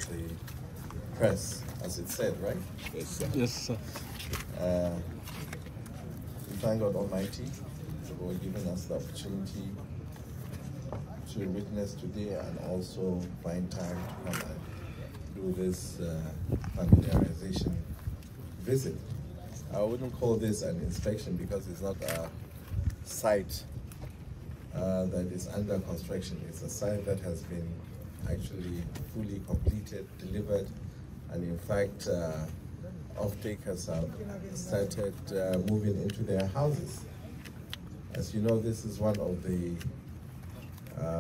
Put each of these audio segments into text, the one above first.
the press, as it said, right? Yes, sir. Yes, sir. We thank God Almighty for giving us the opportunity to witness today and also find time to come and do this familiarization visit. I wouldn't call this an inspection because it's not a site that is under construction. It's a site that has been actually fully completed, delivered, and in fact, off-takers have started moving into their houses. As you know, this is one of the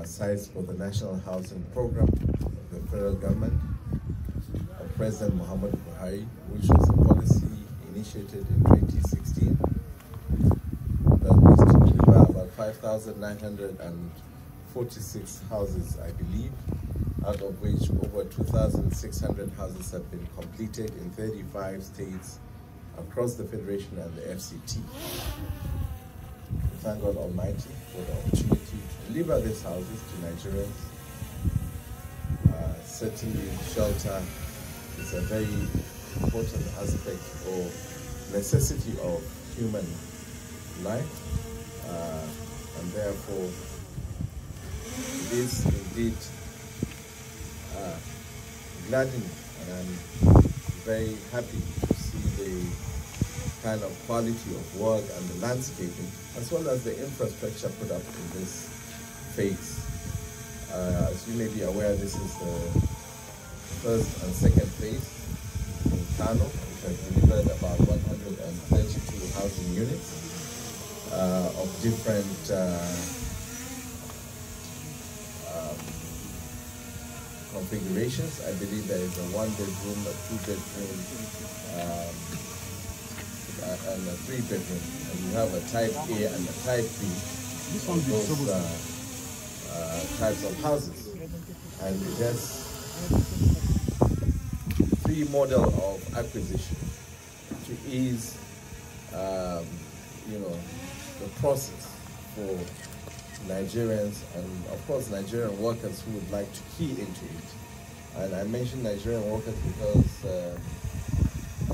sites for the National Housing Program of the federal government of President Muhammad Buhari, which was a policy initiated in 2016 that is to deliver about 5,946 houses, I believe, out of which over 2,600 houses have been completed in 35 states across the Federation and the FCT. We thank God Almighty for the opportunity to deliver these houses to Nigerians. Certainly, shelter is a very important aspect or necessity of human life, and therefore it is indeed gladdening, and I'm very happy to see the kind of quality of work and the landscaping, as well as the infrastructure put up in this phase. As you may be aware, this is the first and second phase in Kano, which has delivered about 132 housing units of different configurations. I believe there is a 1-bedroom, a 2-bedroom, and a 3-bedroom. And you have a type A and a type B. Those types of houses. And it has 3 model of acquisition to ease, the process for Nigerians and, of course, Nigerian workers who would like to key into it. And I mention Nigerian workers because a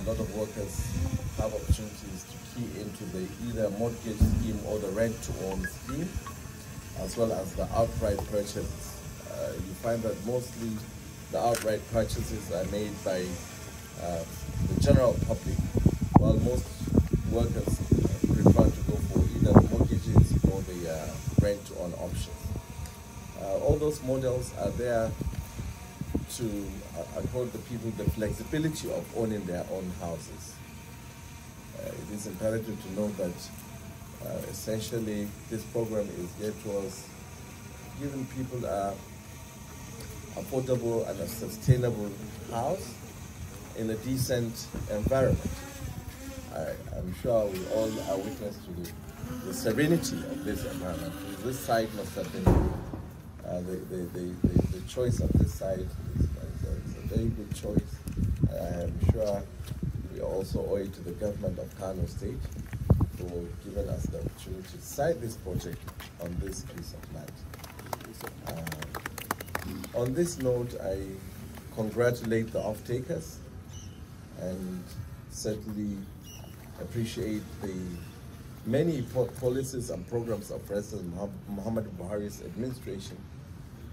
lot of workers have opportunities to key into the either mortgage scheme or the rent-to-own scheme, as well as the outright purchases. You find that mostly the outright purchases are made by the general public, while most workers prefer to go for either the mortgages or the rent-to-own options. All those models are there to accord the people the flexibility of owning their own houses. It is imperative to note that essentially this program is geared towards giving people a affordable and a sustainable house in a decent environment. I'm sure we all are witness to the serenity of this environment. This site must have been, the choice of this site is a very good choice. I'm sure we also owe it to the government of Kano State for giving us the opportunity to site this project on this piece of land. On this note, I congratulate the off-takers and certainly appreciate the many policies and programs of President Muhammad Buhari's administration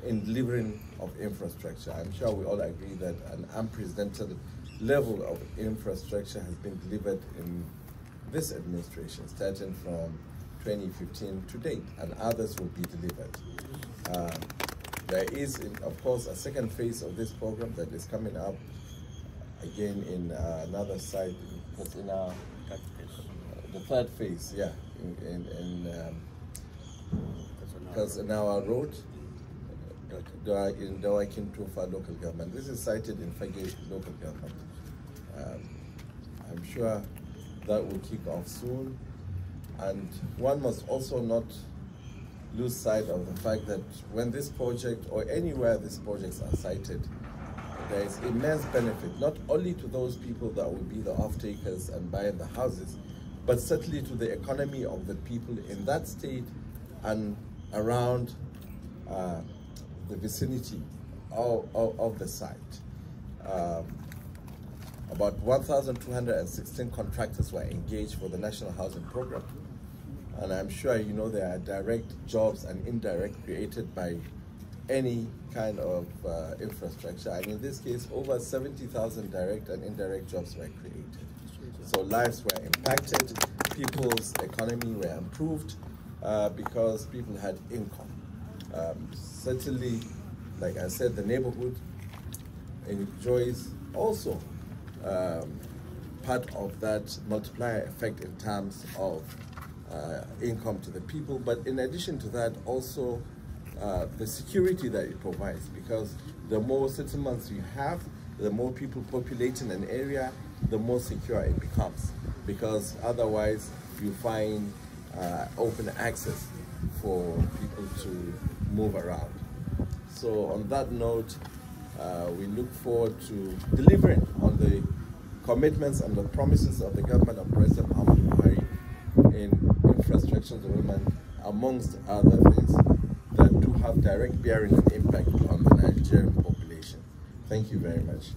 in delivering of infrastructure. I'm sure we all agree that an unprecedented level of infrastructure has been delivered in this administration, starting from 2015 to date, and others will be delivered. There is, of course, a second phase of this program that is coming up again in another site. It's in our the third phase, yeah, in our road in Dawakin Tufa local government. This is cited in Fagge local government. I'm sure that will kick off soon, and one must also not lose sight of the fact that when this project or anywhere these projects are cited, there is immense benefit, not only to those people that will be the off-takers and buying the houses, but certainly to the economy of the people in that state and around the vicinity of the site. about 1,216 contractors were engaged for the National Housing Program. And I'm sure you know there are direct jobs and indirect created by any kind of infrastructure. And in this case, over 70,000 direct and indirect jobs were created. So lives were impacted, people's economy were improved because people had income. Certainly, like I said, the neighborhood enjoys also part of that multiplier effect in terms of income to the people, but in addition to that, also the security that it provides, because the more settlements you have, the more people populating an area, the more secure it becomes, because otherwise you find open access for people to move around. So on that note, we look forward to delivering on the commitments and the promises of the government of President Muhammad Buhari in infrastructure development, amongst other things, that do have direct bearing and impact on the Nigerian population. Thank you very much.